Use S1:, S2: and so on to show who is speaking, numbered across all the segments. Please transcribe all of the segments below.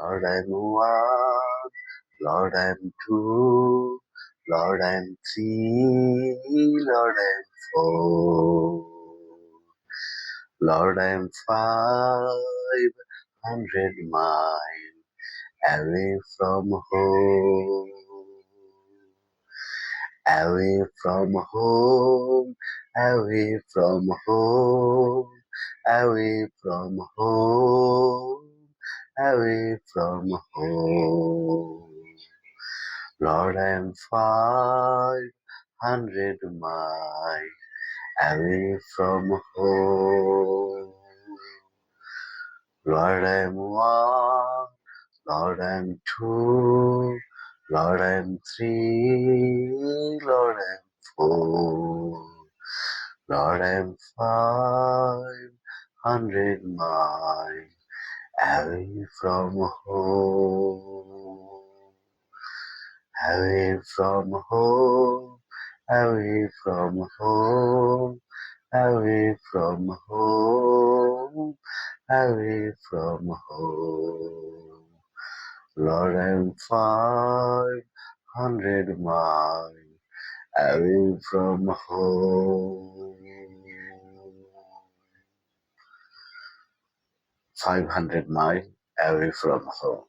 S1: Lord, I'm one. Lord, I'm two. Lord, I'm three. Lord, I'm four. Lord, I'm 500 miles away from home. Away from home, away from home, away from home, away from home. Lord, I'm 500 miles away from home. Lord, I'm one. Lord, I'm two. Lord, I'm three. Lord, I'm four. Lord, I'm 500 miles away from home. Away from home. Away from home. Away from home. Away from home. Lord, I'm 500 miles away from home. 500 miles away from home.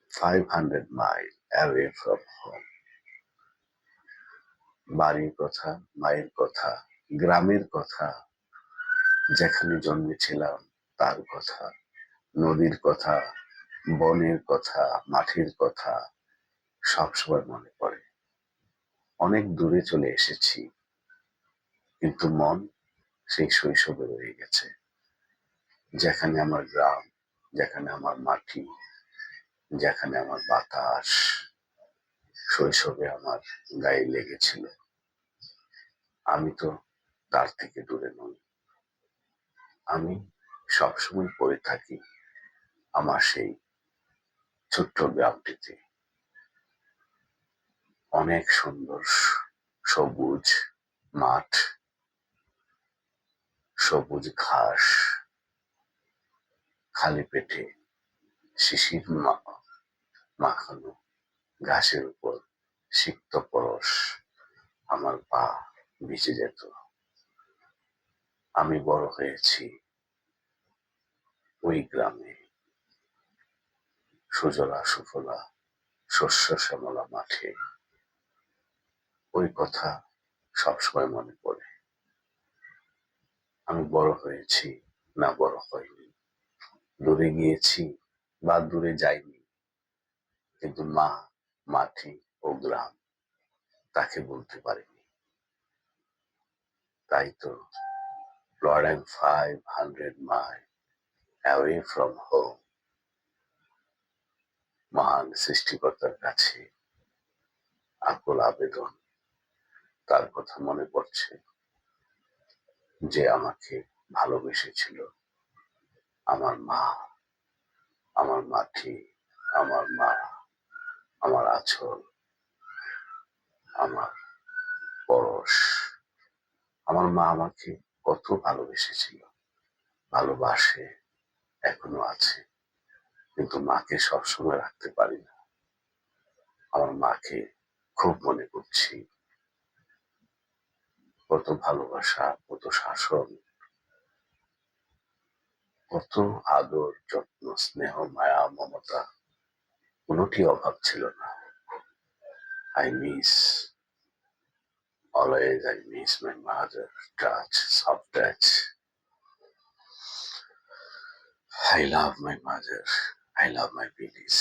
S1: 500 miles away from home. বাড়ির কথা, মায়ের কথা, গ্রামের কথা, যেখানে জন্মেছিলাম তার কথা, নদীর কথা, বনের কথা, মাঠের কথা সবসময় মনে পড়ে। অনেক দূরে চলে এসেছি, কিন্তু মন সেই শৈশবে রয়ে গেছে। যেখানে আমার গ্রাম, যেখানে আমার মাটি, যেখানে আমার বাতাস শৈশবে আমার গায়ে লেগেছিল, আমি তো তার থেকে দূরে নই। আমি সবসময় পড়ে থাকি আমার সেই ছোট্ট গ্রামটিতে। অনেক সুন্দর সবুজ মাঠ, সবুজ ঘাস, খালি পেটে শিশির মাখানো ঘাসের উপর সিক্ত পরশ আমার পা ভিজে যেত। আমি বড় হয়েছি ওই গ্রামে, সুজলা সুফলা শস্য শ্যামলা মাঠে। ওই কথা সবসময় মনে পড়ে। আমি বড় হয়েছি না বড় হয়নি, দূরে গিয়েছি বা দূরে যাইনি, কিন্তু মা, মাটি ও গ্রাম তাকে বলতে পারিনি। তাই তো Lord, I'm 500 miles away from home. মহান সৃষ্টিকর্তার কাছে আকুল আবেদন, তার কথা মনে পড়ছে যে আমাকে ভালোবেসেছিল। আমার মা, আমার মাটি, আমার মা, আমার আঁচল, আমার পরশ। আমার মা আমাকে কত ভালোবেসেছিল, ভালোবাসে, এখনো আছে, কিন্তু মাকে সবসময় রাখতে পারি না। আমার মাকে খুব মনে করছি। কত ভালোবাসা, কত শাসন, কত আদর, যত্ন, স্নেহ, মায়া, মমতা, কোনোটি অভাব ছিল না। I miss, always I miss my mother touch, soft touch. I love my mother. I love my babies.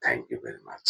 S1: Thank you very much.